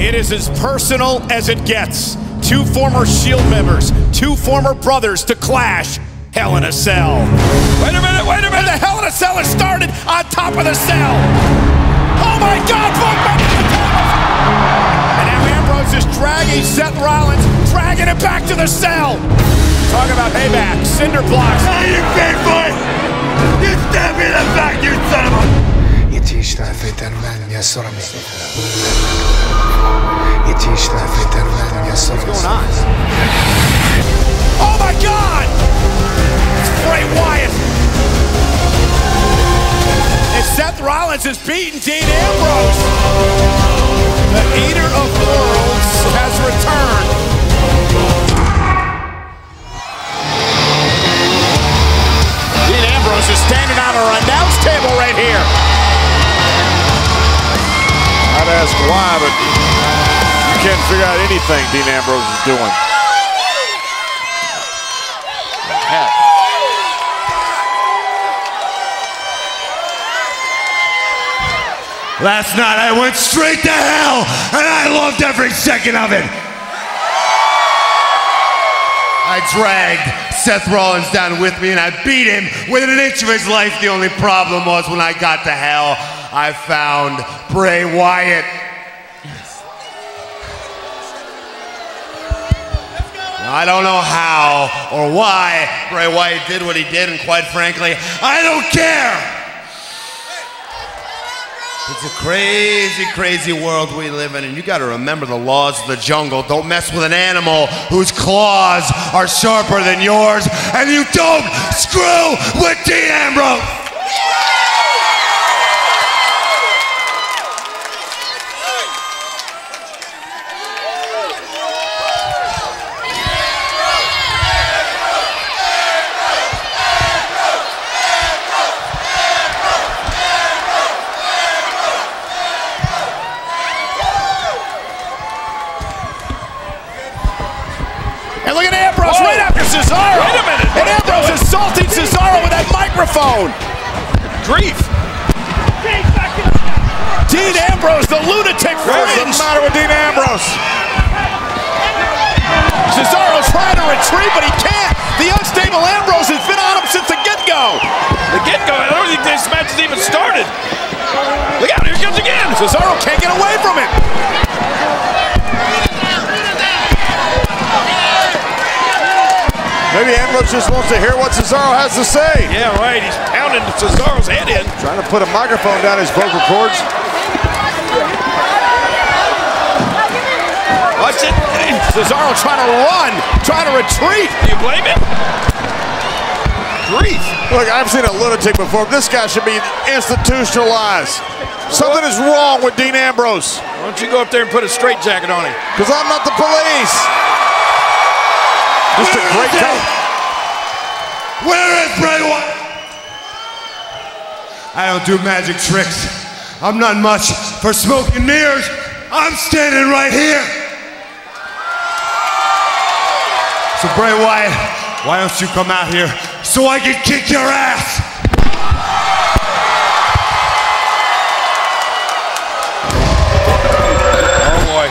It is as personal as it gets. Two former Shield members, two former brothers to clash. Hell in a Cell. Wait a minute, wait a minute. The Hell in a Cell has started on top of the cell. Oh my God, both men at the top. And now Ambrose is dragging Seth Rollins, dragging it back to the cell. Talk about payback, cinder blocks. Hey, you big boy! You stabbed me in the back, you son of a... What's going on? Oh my God! It's Bray Wyatt. And Seth Rollins is beating Dean Ambrose. The Eater of Worlds has returned. Dean Ambrose is standing on our announce table right here. I'd ask why, but you can't figure out anything Dean Ambrose is doing. Last night I went straight to hell, and I loved every second of it. I dragged Seth Rollins down with me, and I beat him within an inch of his life. The only problem was when I got to hell, I found Bray Wyatt. I don't know how or why Bray Wyatt did what he did, and quite frankly, I don't care. It's a crazy, crazy world we live in, and you gotta remember the laws of the jungle. Don't mess with an animal whose claws are sharper than yours, and you don't screw with Dean Ambrose! And look at Ambrose right after Cesaro. Wait a minute. And Ambrose assaulting Cesaro with that microphone. Grief. Dean Ambrose, the lunatic What's the fringe. matter with Dean Ambrose? Cesaro's trying to retreat, but he can't. The unstable Ambrose has been on him since the get-go. The get-go, I don't think this match has even started. Look out, here he comes again. Cesaro can't get away from it. Maybe Ambrose just wants to hear what Cesaro has to say. Yeah, right. He's pounding Cesaro's head in. Trying to put a microphone down his vocal cords. Watch it. Cesaro trying to run, trying to retreat. Do you blame him? Grief. Look, I've seen a lunatic before. This guy should be institutionalized. Something is wrong with Dean Ambrose. Why don't you go up there and put a straitjacket on him? Because I'm not the police. Just a great coach. Where is Bray Wyatt? I don't do magic tricks. I'm not much for smoke and mirrors. I'm standing right here. So Bray Wyatt, why don't you come out here so I can kick your ass? Oh boy.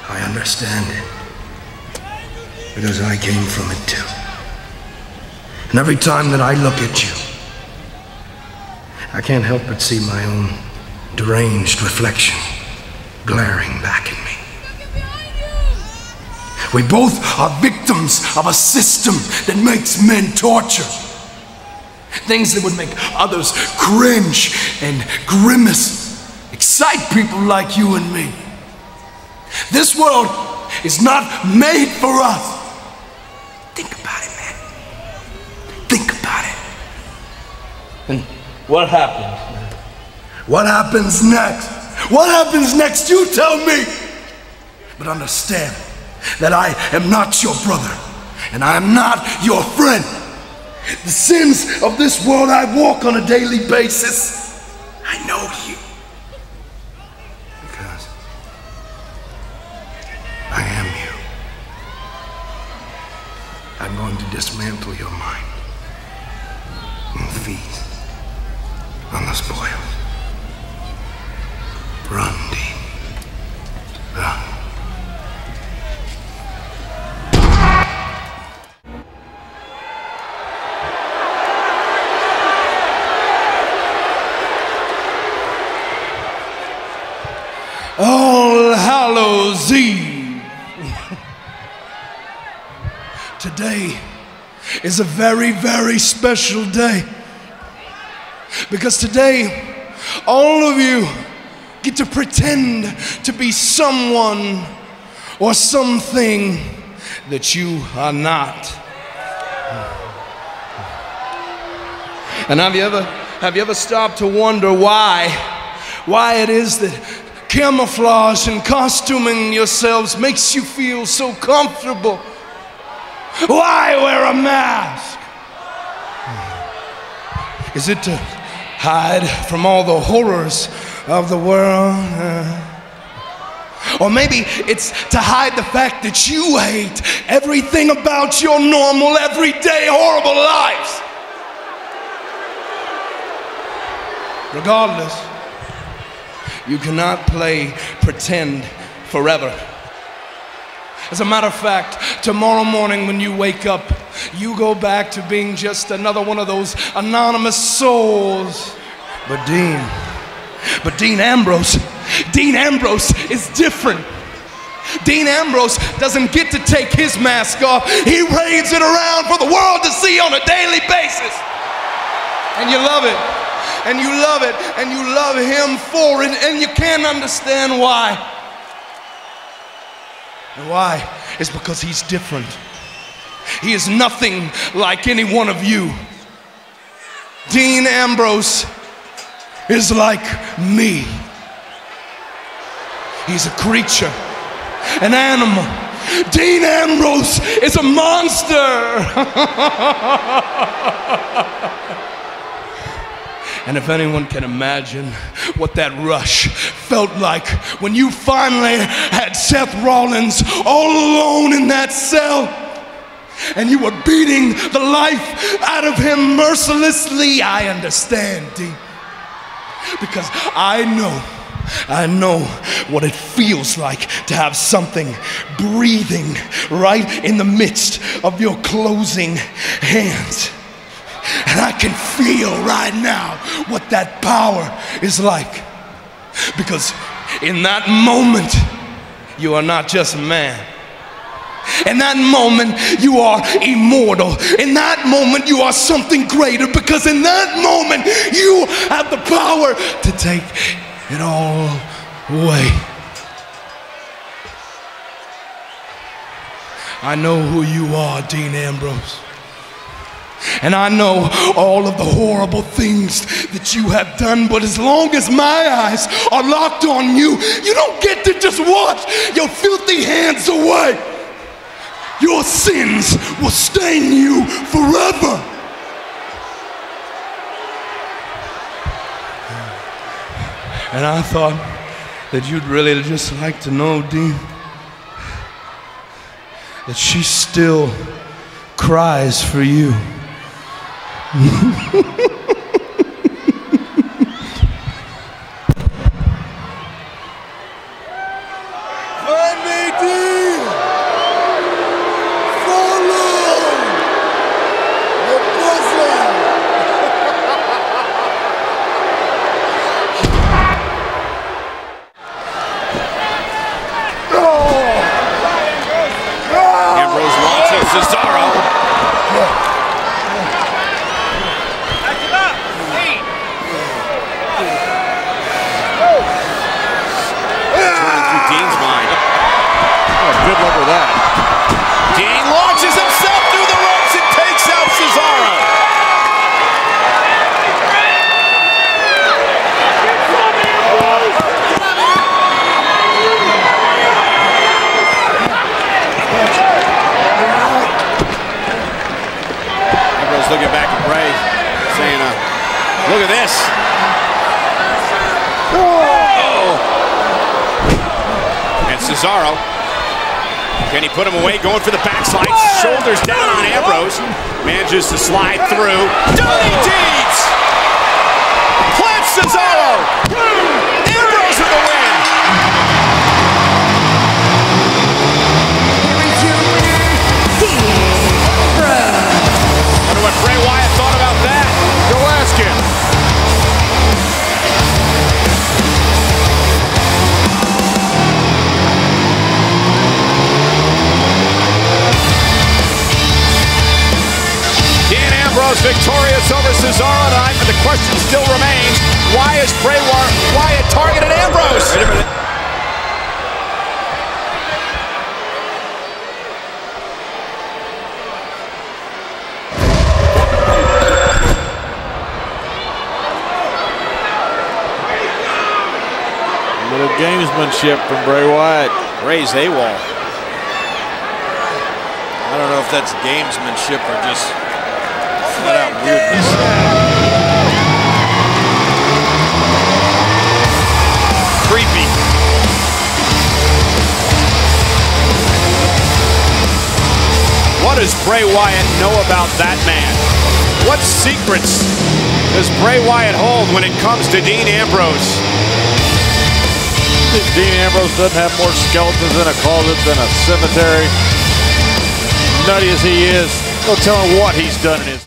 I understand it, because I came from it too. And every time that I look at you, I can't help but see my own deranged reflection glaring back at me. We both are victims of a system that makes men torture. Things that would make others cringe and grimace excite people like you and me. This world is not made for us. Think about it, man. Think about it. And what happens, man? What happens next? What happens next? You tell me. But understand that I am not your brother, and I am not your friend. The sins of this world I walk on a daily basis. I know you. Because I am you. I'm going to dismantle your mind. feast on the spoils. Run, Dean. Run. All Hallows Eve. Today is a very, very special day. Because today, all of you get to pretend to be someone or something that you are not. And have you ever stopped to wonder why it is that camouflage and costuming yourselves makes you feel so comfortable? Why wear a mask? Is it to hide from all the horrors of the world? Or maybe it's to hide the fact that you hate everything about your normal, everyday, horrible lives. Regardless, you cannot play pretend forever. As a matter of fact, tomorrow morning when you wake up, you go back to being just another one of those anonymous souls. But Dean Ambrose is different. Dean Ambrose doesn't get to take his mask off. He parades it around for the world to see on a daily basis. And you love it. And you love it, and you love him for it, and you can't understand why. And why? It's because he's different. He is nothing like any one of you. Dean Ambrose is like me. He's a creature, an animal. Dean Ambrose is a monster. And if anyone can imagine what that rush felt like when you finally had Seth Rollins all alone in that cell and you were beating the life out of him mercilessly, I understand, Dean. Because I know what it feels like to have something breathing right in the midst of your closing hands. And I can feel right now what that power is like. Because in that moment, you are not just a man. In that moment, you are immortal. In that moment, you are something greater. Because in that moment, you have the power to take it all away. I know who you are, Dean Ambrose. And I know all of the horrible things that you have done, but as long as my eyes are locked on you, you don't get to just wash your filthy hands away. Your sins will stain you forever. And I thought that you'd really just like to know, Dean, that she still cries for you. Find me, Dean! Follow the bosom! Ambrose launches Cesaro. Dean's mind. Oh, good luck with that. Dean launches himself through the ropes and takes out Cesaro. Ambrose looking back at Bray, saying, look at this. Cesaro, can he put him away? Going for the backslide, shoulders down on Ambrose. Manages to slide through. Dirty deeds! Clips Cesaro! Ambrose with the win! Wonder what Bray Wyatt thought about that. Go ask him. Ambrose victorious over Cesaro tonight, but the question still remains, why is Bray Wyatt targeted Ambrose? Wait a minute. A little gamesmanship from Bray Wyatt. Bray's AWOL. I don't know if that's gamesmanship or just flat out weirdness. Creepy. What does Bray Wyatt know about that man? What secrets does Bray Wyatt hold when it comes to Dean Ambrose? I think Dean Ambrose doesn't have more skeletons in a closet than a cemetery. Nutty as he is, no telling what he's done in his.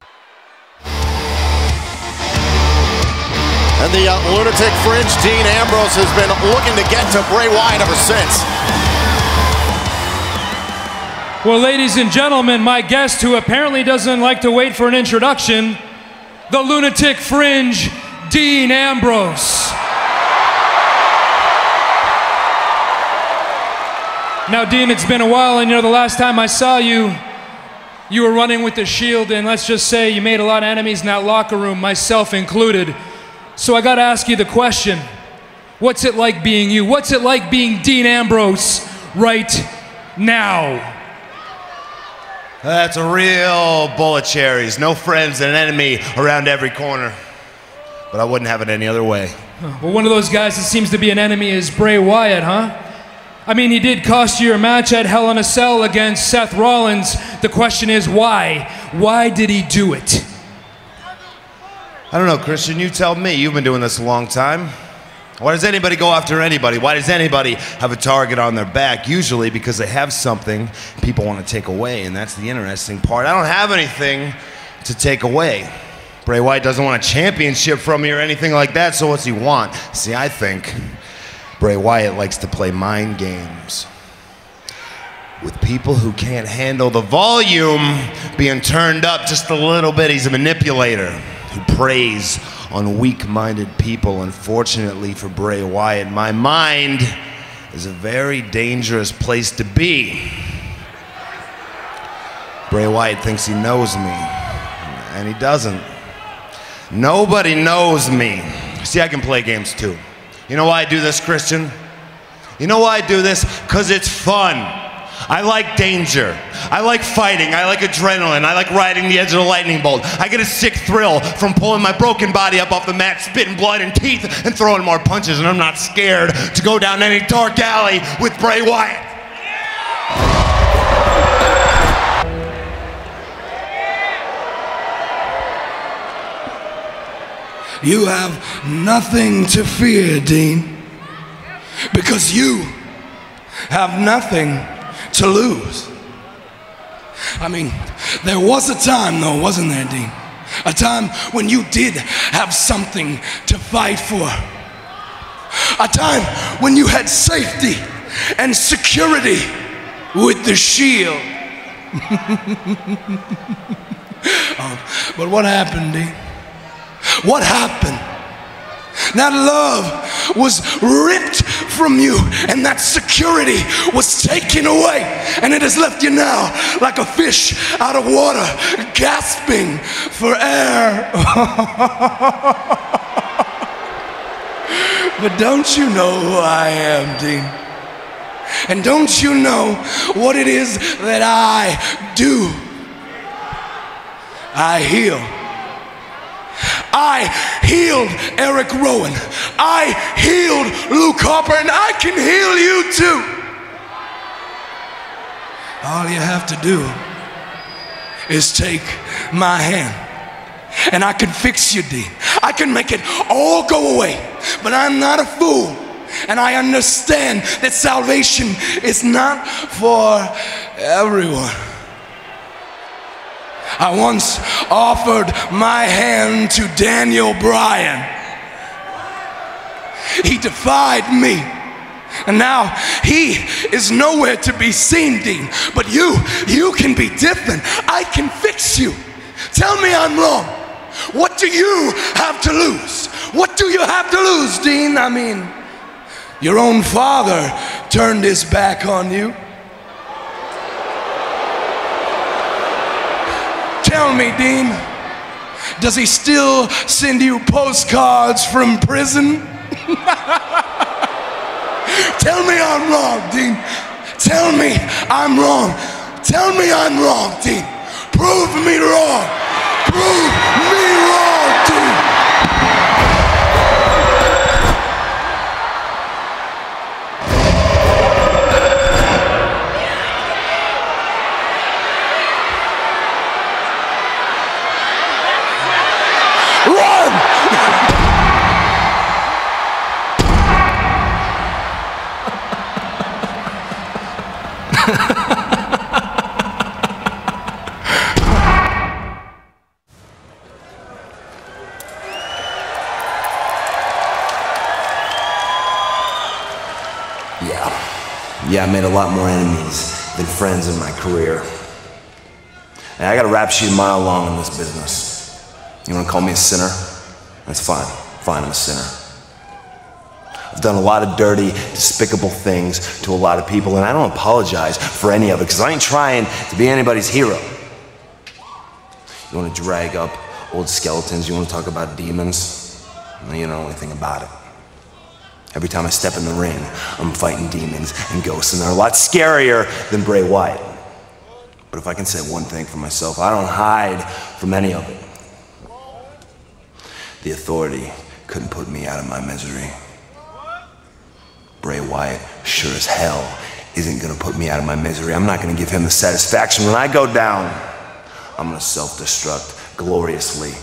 And the lunatic fringe Dean Ambrose has been looking to get to Bray Wyatt ever since. Well, ladies and gentlemen, my guest, who apparently doesn't like to wait for an introduction, the lunatic fringe Dean Ambrose. Now, Dean, it's been a while, and you know, the last time I saw you, you were running with the Shield, and let's just say you made a lot of enemies in that locker room, myself included. So I gotta ask you the question, what's it like being you? What's it like being Dean Ambrose right now? That's a real bowl of cherries. No friends and an enemy around every corner. But I wouldn't have it any other way. Well, one of those guys that seems to be an enemy is Bray Wyatt, huh? I mean, he did cost you your match at Hell in a Cell against Seth Rollins. The question is why? Why did he do it? I don't know, Christian, you tell me. You've been doing this a long time. Why does anybody go after anybody? Why does anybody have a target on their back? Usually because they have something people want to take away, and that's the interesting part. I don't have anything to take away. Bray Wyatt doesn't want a championship from me or anything like that, so what's he want? See, I think Bray Wyatt likes to play mind games with people who can't handle the volume being turned up just a little bit. He's a manipulator who preys on weak-minded people. Unfortunately for Bray Wyatt, my mind is a very dangerous place to be. Bray Wyatt thinks he knows me, and he doesn't. Nobody knows me. See, I can play games too. You know why I do this, Christian? You know why I do this? Because it's fun. I like danger. I like fighting. I like adrenaline. I like riding the edge of the lightning bolt. I get a sick thrill from pulling my broken body up off the mat, spitting blood and teeth, and throwing more punches, and I'm not scared to go down any dark alley with Bray Wyatt. You have nothing to fear, Dean, because you have nothing to lose. I mean, there was a time though, wasn't there, Dean? A time when you did have something to fight for. A time when you had safety and security with the Shield. But what happened, Dean? What happened? That love was ripped from you, and that security was taken away, and it has left you now like a fish out of water, gasping for air. But don't you know who I am, Dean? And don't you know what it is that I do? I heal. I healed Eric Rowan. I healed Luke Harper, and I can heal you too. All you have to do is take my hand. And I can fix you, Dean. I can make it all go away. But I'm not a fool. And I understand that salvation is not for everyone. I once offered my hand to Daniel Bryan. He defied me. And now he is nowhere to be seen, Dean. But you can be different. I can fix you. Tell me I'm wrong. What do you have to lose? What do you have to lose, Dean? I mean, your own father turned his back on you. Tell me, Dean, does he still send you postcards from prison? Tell me I'm wrong, Dean. Tell me I'm wrong. Tell me I'm wrong, Dean. Prove me wrong. Prove me wrong, Dean. Yeah, I made a lot more enemies than friends in my career. And I got a rap sheet a mile long in this business. You wanna call me a sinner? That's fine. Fine, I'm a sinner. I've done a lot of dirty, despicable things to a lot of people, and I don't apologize for any of it, because I ain't trying to be anybody's hero. You wanna drag up old skeletons, you wanna talk about demons? Well, you don't know anything about it. Every time I step in the ring, I'm fighting demons and ghosts, and they're a lot scarier than Bray Wyatt. But if I can say one thing for myself, I don't hide from any of it. The authority couldn't put me out of my misery. Bray Wyatt sure as hell isn't gonna put me out of my misery. I'm not gonna give him the satisfaction. When I go down, I'm gonna self-destruct gloriously.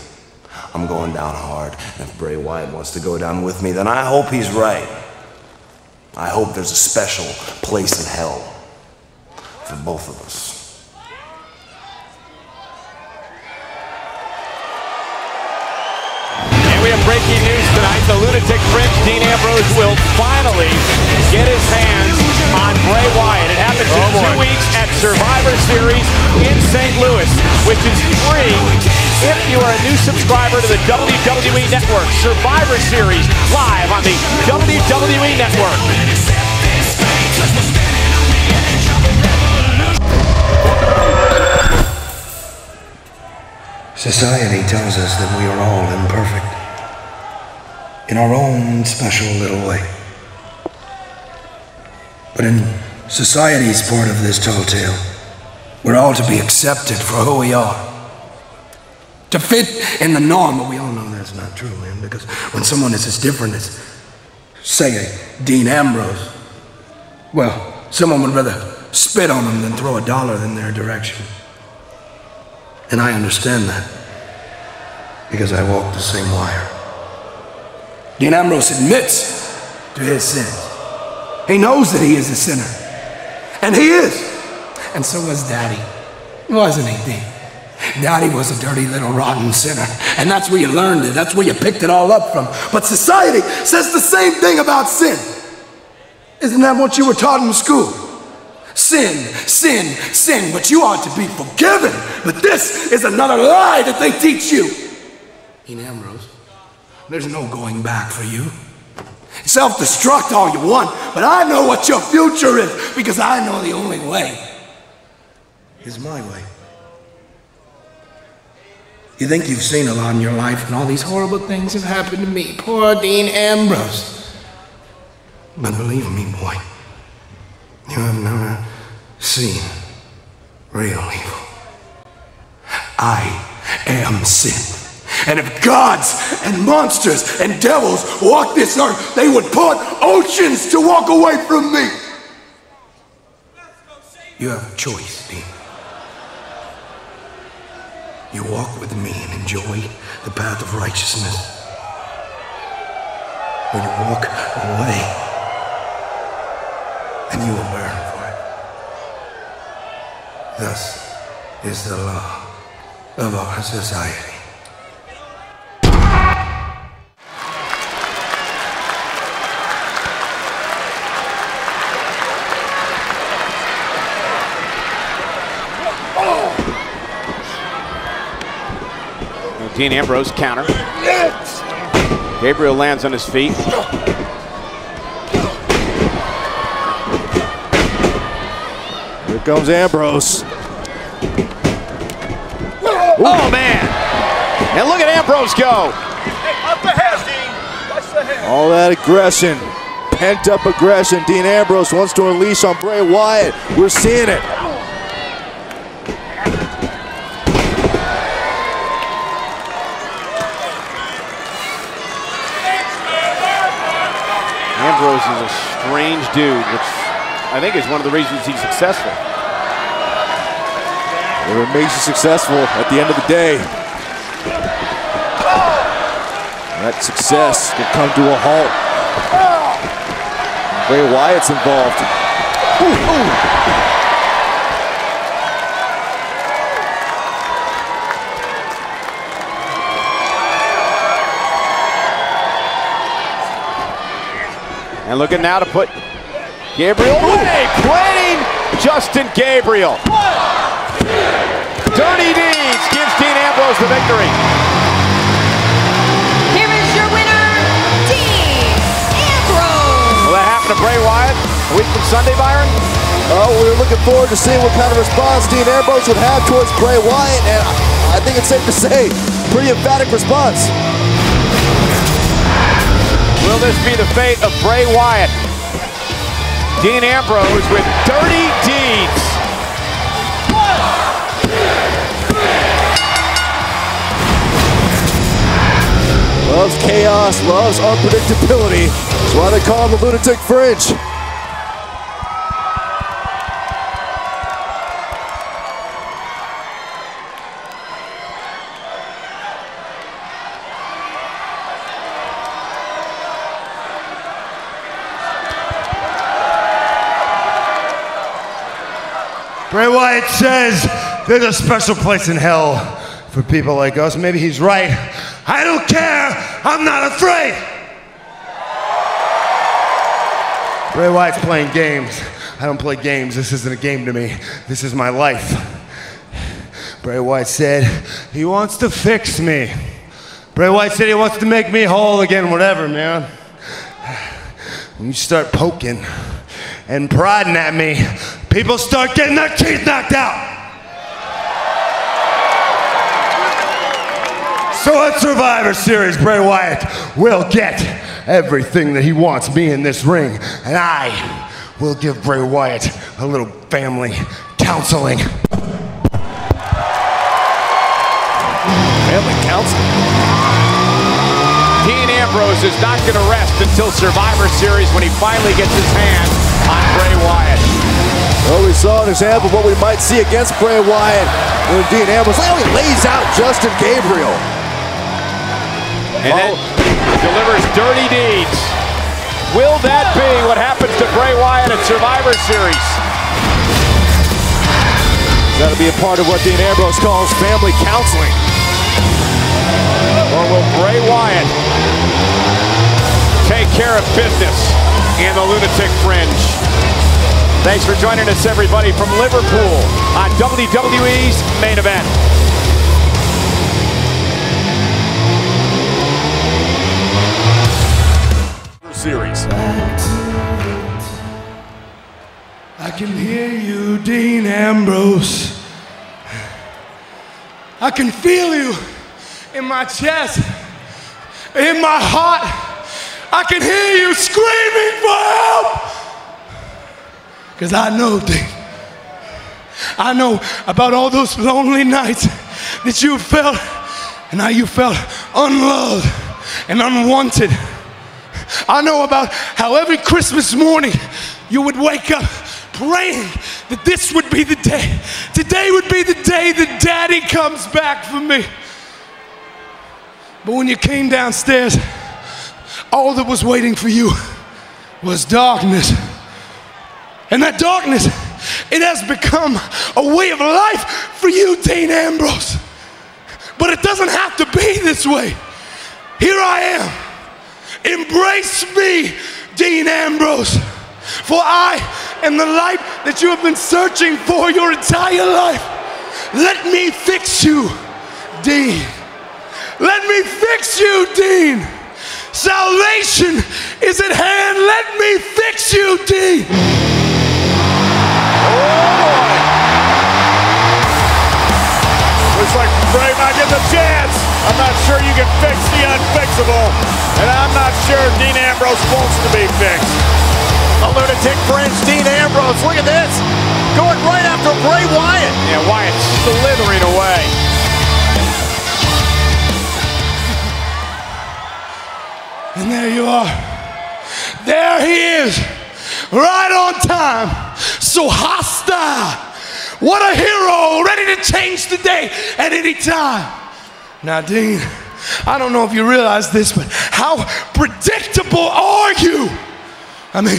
I'm going down hard, and if Bray Wyatt wants to go down with me, then I hope he's right. I hope there's a special place in hell for both of us. And we have breaking news tonight. The lunatic Prince, Dean Ambrose, will finally get his hands on Bray Wyatt. It happens in 2 weeks at Survivor Series in St. Louis, which is free if you are a new subscriber to the WWE Network. Survivor Series live on the WWE Network. Society tells us that we are all imperfect in our own special little way. But in society's part of this tall tale, we're all to be accepted for who we are. To fit in the norm, but we all know that's not true, man, because when someone is as different as, say, a Dean Ambrose, well, someone would rather spit on them than throw $1 in their direction. And I understand that, because I walk the same wire. Dean Ambrose admits to his sins. He knows that he is a sinner. And he is. And so was Daddy. Wasn't he, Dean? Daddy was a dirty little rotten sinner. And that's where you learned it. That's where you picked it all up from. But society says the same thing about sin. Isn't that what you were taught in school? Sin, sin, sin, but you ought to be forgiven. But this is another lie that they teach you. Dean Ambrose, there's no going back for you. Self-destruct all you want, but I know what your future is, because I know the only way is my way. You think you've seen a lot in your life, and all these horrible things have happened to me. Poor Dean Ambrose. But believe me, boy, you have never seen real evil. I am sin. And if gods and monsters and devils walk this earth, they would part oceans to walk away from me. You have a choice, Dean. You walk with me and enjoy the path of righteousness. Or you walk away and you will burn for it. Thus is the law of our society. Dean Ambrose counter. Gabriel lands on his feet. Here comes Ambrose. Oh, man. And look at Ambrose go. Hey, up the head, Dean. Watch the head. All that aggression, pent up aggression. Dean Ambrose wants to unleash on Bray Wyatt. We're seeing it. Ambrose is a strange dude, which I think is one of the reasons he's successful. What makes you successful at the end of the day? That success can come to a halt. Bray Wyatt's involved. And looking now to put Gabriel away, playing Justin Gabriel. Dirty Deeds gives Dean Ambrose the victory. Here is your winner, Dean Ambrose. Will that happen to Bray Wyatt a week from Sunday, Byron? Oh, we're looking forward to seeing what kind of response Dean Ambrose would have towards Bray Wyatt, and I think it's safe to say, pretty emphatic response. Will this be the fate of Bray Wyatt? Dean Ambrose with dirty deeds. Loves chaos, loves unpredictability. That's why they call him the Lunatic Fringe. Bray Wyatt says there's a special place in hell for people like us. Maybe he's right. I don't care. I'm not afraid. Bray Wyatt's playing games. I don't play games. This isn't a game to me. This is my life. Bray Wyatt said he wants to fix me. Bray Wyatt said he wants to make me whole again, whatever, man. When you start poking and prodding at me, people start getting their teeth knocked out. So at Survivor Series, Bray Wyatt will get everything that he wants me in this ring, and I will give Bray Wyatt a little family counseling. Family counseling? Dean Ambrose is not going to rest until Survivor Series when he finally gets his hands on Bray Wyatt. Well, we saw an example of what we might see against Bray Wyatt when Dean Ambrose lays out Justin Gabriel. And then delivers dirty deeds. Will that be what happens to Bray Wyatt at Survivor Series? That'll be a part of what Dean Ambrose calls family counseling. Or will Bray Wyatt take care of business in the Lunatic Fringe? Thanks for joining us, everybody, from Liverpool on WWE's Main Event. Series. I can hear you, Dean Ambrose. I can feel you in my chest, in my heart. I can hear you screaming for help. Because I know, Dean. I know about all those lonely nights that you felt, and how you felt unloved and unwanted. I know about how every Christmas morning you would wake up praying that this would be the day. Today would be the day that Daddy comes back for me. But when you came downstairs, all that was waiting for you was darkness. And that darkness, it has become a way of life for you, Dean Ambrose. But it doesn't have to be this way. Here I am. Embrace me, Dean Ambrose. For I am the light that you have been searching for your entire life. Let me fix you, Dean. Let me fix you, Dean. Salvation is at hand. Let me fix you, Dean. Looks like Bray might get the chance. I'm not sure you can fix the unfixable. And I'm not sure Dean Ambrose wants to be fixed. A lunatic fringe, Dean Ambrose. Look at this. Going right after Bray Wyatt. Yeah, Wyatt slithering away. And there you are. There he is. Right on time. So hostile. What a hero. Ready to change the day at any time. Now, Dean, I don't know if you realize this, but how predictable are you? I mean,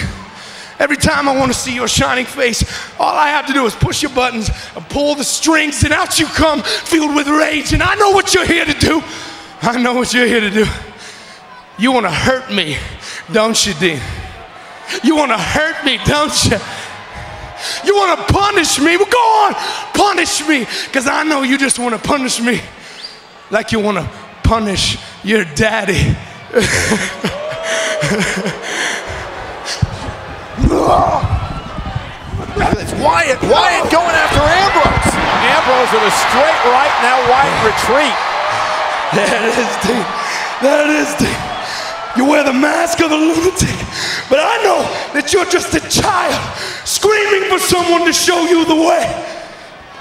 every time I want to see your shining face, all I have to do is push your buttons and pull the strings, and out you come, filled with rage. And I know what you're here to do. I know what you're here to do. You want to hurt me, don't you, Dean? You want to hurt me, don't you? You want to punish me? Well, go on, punish me, because I know you just want to punish me like you want to punish your daddy. It's Wyatt. Wyatt going after Ambrose. Ambrose with a straight right. Now Wyatt retreat. There it is, Dean. There it is, Dean. You wear the mask of the lunatic, but I know that you're just a child screaming for someone to show you the way.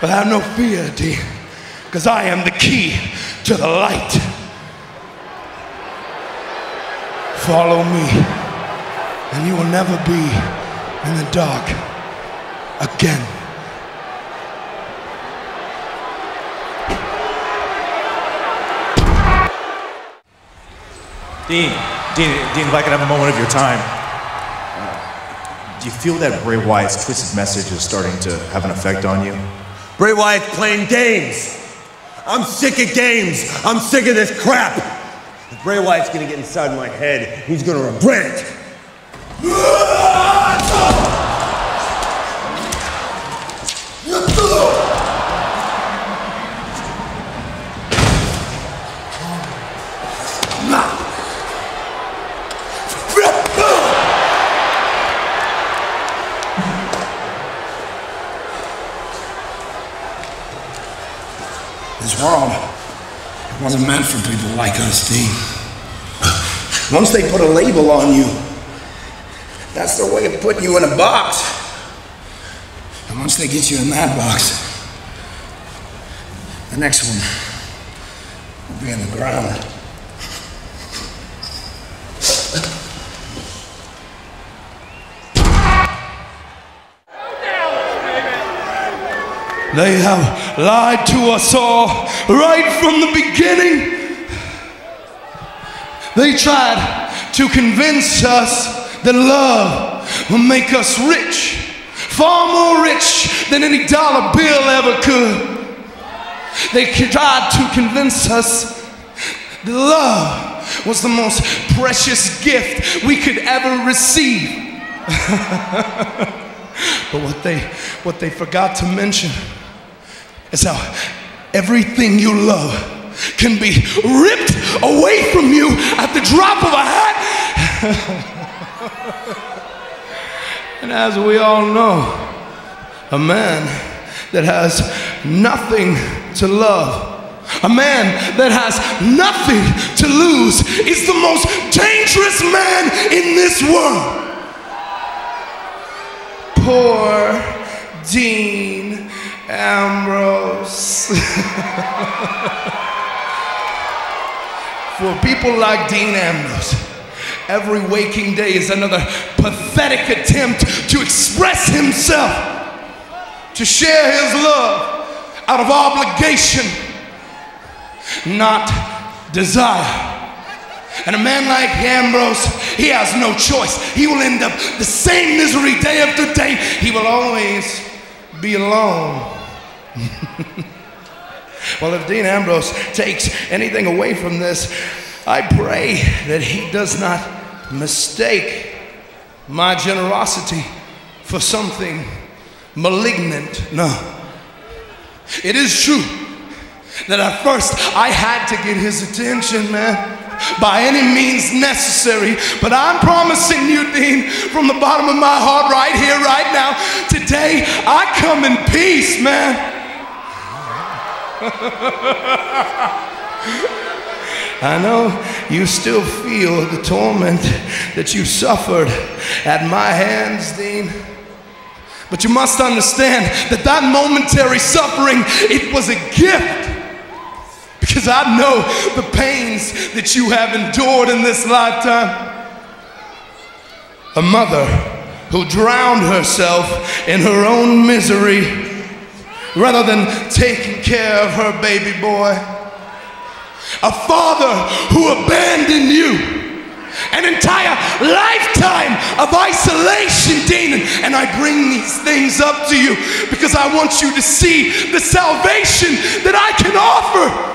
But have no fear, Dean, because I am the key to the light. Follow me, and you will never be in the dark again. Dean, if I could have a moment of your time. Do you feel that Bray Wyatt's twisted message is starting to have an effect on you? Bray Wyatt's playing games. I'm sick of games. I'm sick of this crap. If Bray Wyatt's gonna get inside my head, he's gonna regret it. This world, it wasn't meant for people like us, Dean. Once they put a label on you, that's their way of putting you in a box. And once they get you in that box, the next one will be in the ground. They have lied to us all right from the beginning. They tried to convince us that love will make us rich, far more rich than any dollar bill ever could. They tried to convince us that love was the most precious gift we could ever receive. But what they forgot to mention is how everything you love can be ripped away from you at the drop of a hat. And as we all know, a man that has nothing to love, a man that has nothing to lose, is the most dangerous man in this world. Poor Dean Ambrose. For people like Dean Ambrose, every waking day is another pathetic attempt to express himself. to share his love out of obligation, not desire. And a man like Ambrose, he has no choice. He will end up the same misery day after day. He will always be alone. Well, if Dean Ambrose takes anything away from this, I pray that he does not mistake my generosity for something malignant. No. It is true that at first I had to get his attention, man, by any means necessary. But I'm promising you, Dean, from the bottom of my heart, right here, right now, today, I come in peace, man. I know you still feel the torment that you suffered at my hands, Dean. But you must understand that that momentary suffering, it was a gift. Because I know the pains that you have endured in this lifetime. A mother who drowned herself in her own misery rather than taking care of her baby boy. A father who abandoned you. An entire lifetime of isolation, Dean. And I bring these things up to you because I want you to see the salvation that I can offer.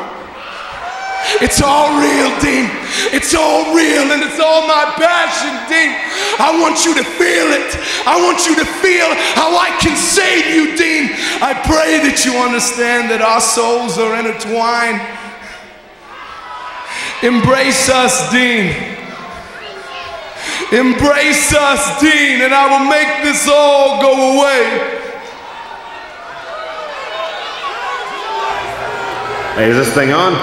It's all real, Dean. It's all real, and it's all my passion, Dean. I want you to feel it. I want you to feel how I can save you, Dean. I pray that you understand that our souls are intertwined. Embrace us, Dean. Embrace us, Dean, and I will make this all go away. Hey, is this thing on?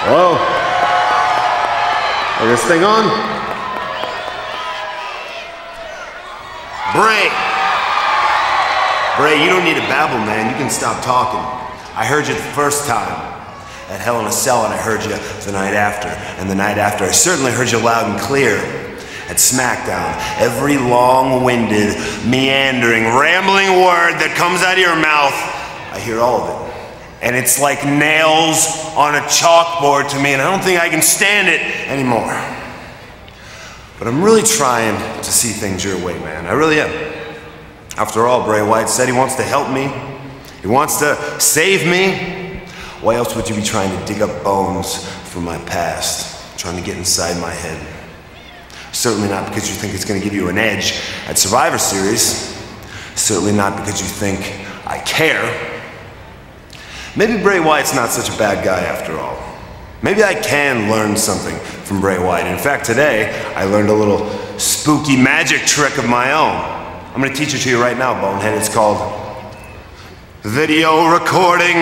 Hello? Is this thing on? Bray! Bray, you don't need to babble, man. You can stop talking. I heard you the first time at Hell in a Cell, and I heard you the night after. And the night after, I certainly heard you loud and clear at SmackDown. Every long-winded, meandering, rambling word that comes out of your mouth, I hear all of it. And it's like nails on a chalkboard to me, and I don't think I can stand it anymore. But I'm really trying to see things your way, man. I really am. After all, Bray Wyatt said he wants to help me. He wants to save me. Why else would you be trying to dig up bones from my past, trying to get inside my head? Certainly not because you think it's going to give you an edge at Survivor Series. Certainly not because you think I care. Maybe Bray Wyatt's not such a bad guy after all. Maybe I can learn something from Bray Wyatt. In fact, today, I learned a little spooky magic trick of my own. I'm gonna teach it to you right now, Bonehead. It's called video recording.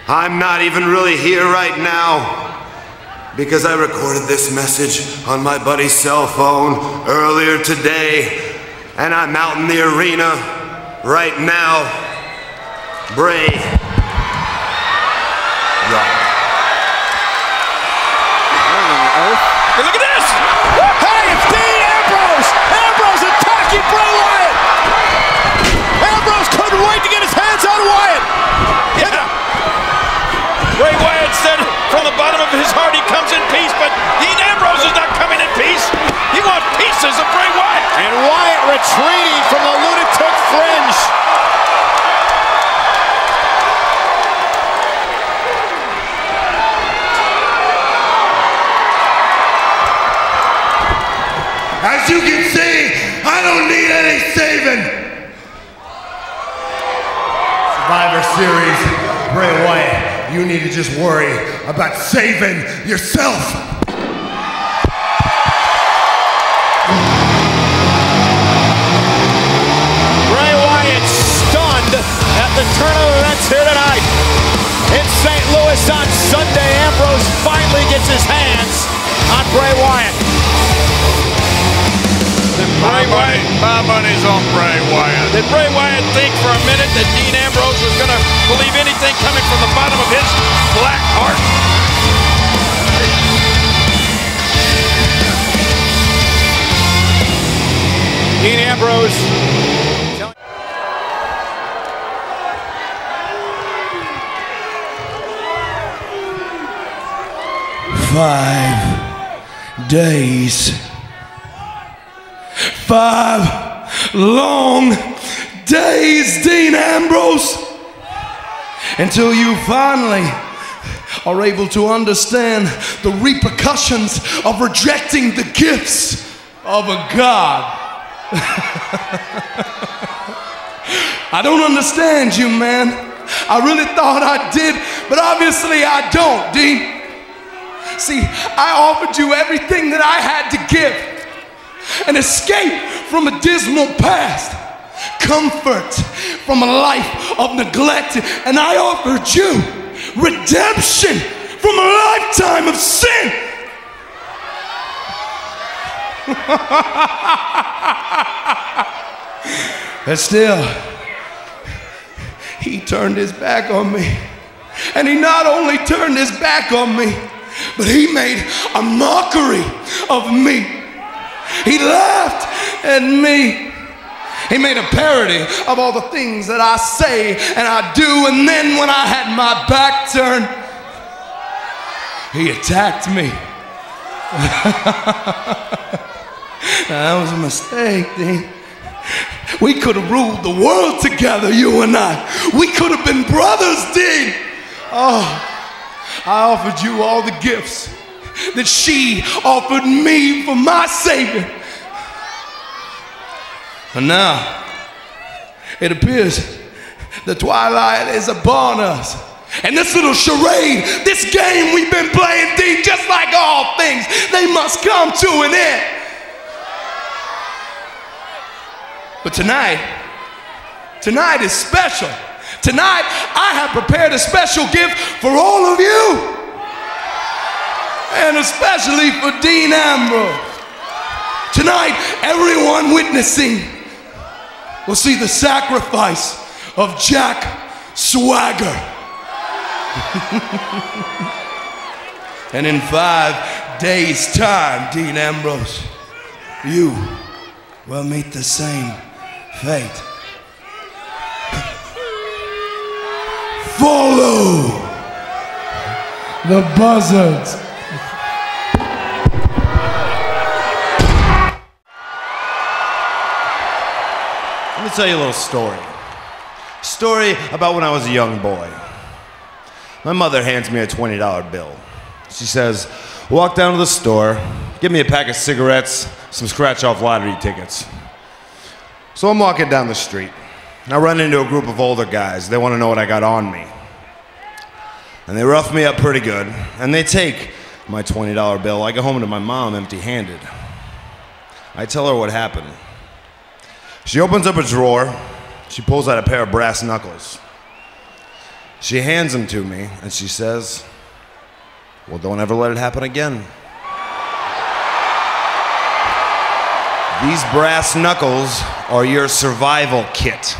I'm not even really here right now because I recorded this message on my buddy's cell phone earlier today, and I'm out in the arena right now. Bray. Hey, look at this! Hey, it's Dean Ambrose! Ambrose attacking Bray Wyatt! Ambrose couldn't wait to get his hands on Wyatt! Yeah. Bray Wyatt said from the bottom of his heart he comes in peace, but Dean Ambrose is not coming in peace. He wants pieces of Bray Wyatt. And Wyatt retreating from the lunatic fringe. As you can see, I don't need any saving. Survivor Series, Bray Wyatt, you need to just worry about saving yourself. Bray Wyatt stunned at the turn of events here tonight. In St. Louis on Sunday, Ambrose finally gets his hands on Bray Wyatt. My money's on Bray Wyatt. Did Bray Wyatt think for a minute that Dean Ambrose was going to believe anything coming from the bottom of his black heart? Dean Ambrose 5 days. 5 long days, Dean Ambrose, until you finally are able to understand the repercussions of rejecting the gifts of a God. I don't understand you, man. I really thought I did, but obviously I don't, Dean. See, I offered you everything that I had to give. An escape from a dismal past, comfort from a life of neglect, and I offered you redemption from a lifetime of sin. But still, he turned his back on me. And he not only turned his back on me, but he made a mockery of me. He laughed at me. He made a parody of all the things that I say and I do, and then when I had my back turned, he attacked me. That was a mistake, Dean. We could have ruled the world together, you and I. We could have been brothers, Dean. Oh, I offered you all the gifts that she offered me for my Savior. And now, it appears the twilight is upon us. And this little charade, this game we've been playing, Dean, just like all things, they must come to an end. But tonight is special. Tonight, I have prepared a special gift for all of you. And especially for Dean Ambrose. Tonight, everyone witnessing will see the sacrifice of Jack Swagger. And in 5 days' time, Dean Ambrose, you will meet the same fate. Follow the buzzards. Let me tell you a little story. Story about when I was a young boy. My mother hands me a $20 bill. She says, walk down to the store, give me a pack of cigarettes, some scratch-off lottery tickets. So I'm walking down the street. I run into a group of older guys. They want to know what I got on me. And they rough me up pretty good, and they take my $20 bill. I go home to my mom empty-handed. I tell her what happened. She opens up a drawer. She pulls out a pair of brass knuckles. She hands them to me, and she says, well, don't ever let it happen again. These brass knuckles are your survival kit.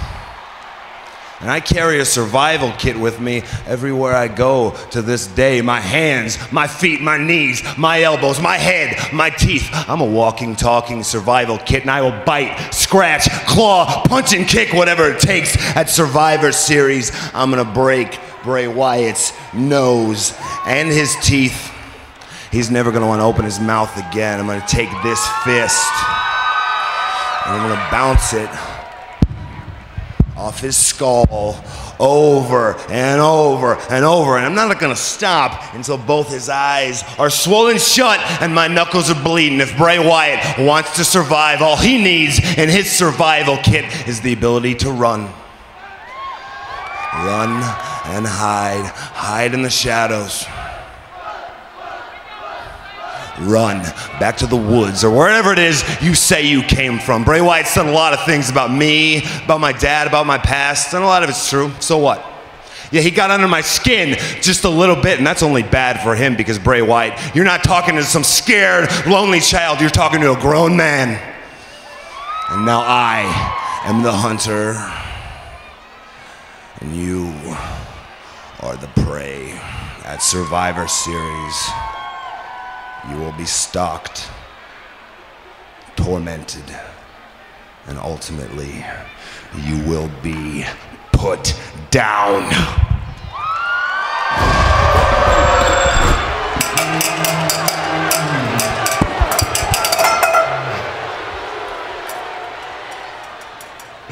And I carry a survival kit with me everywhere I go to this day. My hands, my feet, my knees, my elbows, my head, my teeth. I'm a walking, talking survival kit, and I will bite, scratch, claw, punch and kick, whatever it takes at Survivor Series. I'm gonna break Bray Wyatt's nose and his teeth. He's never gonna wanna open his mouth again. I'm gonna take this fist and I'm gonna bounce it off his skull over and over and over, and I'm not gonna stop until both his eyes are swollen shut and my knuckles are bleeding. If Bray Wyatt wants to survive, all he needs in his survival kit is the ability to run. Run and hide in the shadows. Run back to the woods or wherever it is you say you came from. Bray Wyatt's done a lot of things about me, about my dad, about my past, and a lot of it's true. So what? Yeah, he got under my skin just a little bit, and that's only bad for him because Bray Wyatt, you're not talking to some scared, lonely child, you're talking to a grown man. And now I am the hunter, and you are the prey at Survivor Series. You will be stalked, tormented, and ultimately, you will be put down.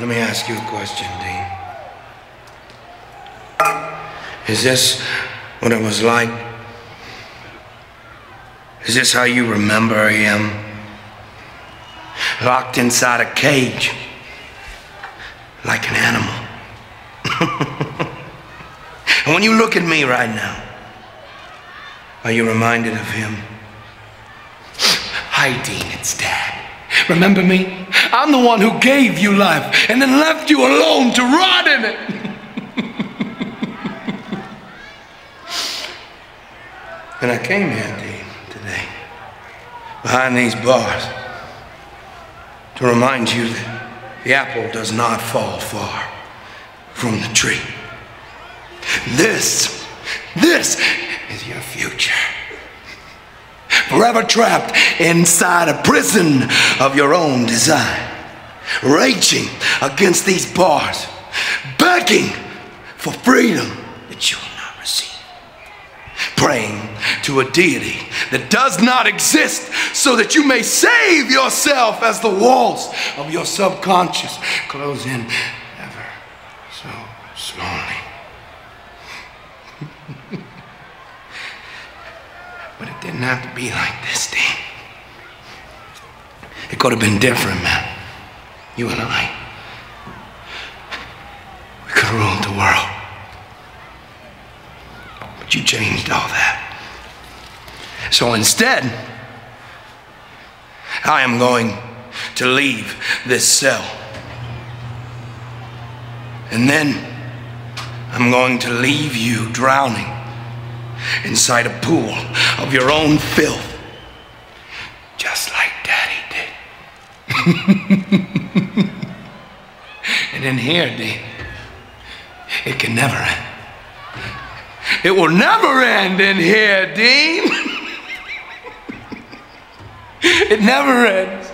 Let me ask you a question, Dean. Is this what it was like? Is this how you remember him? Locked inside a cage, like an animal. And when you look at me right now, are you reminded of him? Hi, Dean, it's Dad. Remember me? I'm the one who gave you life and then left you alone to rot in it. And I came here, Dean, today, behind these bars, to remind you that the apple does not fall far from the tree. This is your future. Forever trapped inside a prison of your own design, raging against these bars, begging for freedom that you will not receive, praying to a deity that does not exist so that you may save yourself as the walls of your subconscious close in ever so slowly. But it didn't have to be like this, Dean. It could have been different, man. You and I. We could have ruled the world. But you changed all that. So instead, I am going to leave this cell. And then I'm going to leave you drowning inside a pool of your own filth, just like Daddy did. And in here, Dean, it can never end. It will never end in here, Dean. It never ends.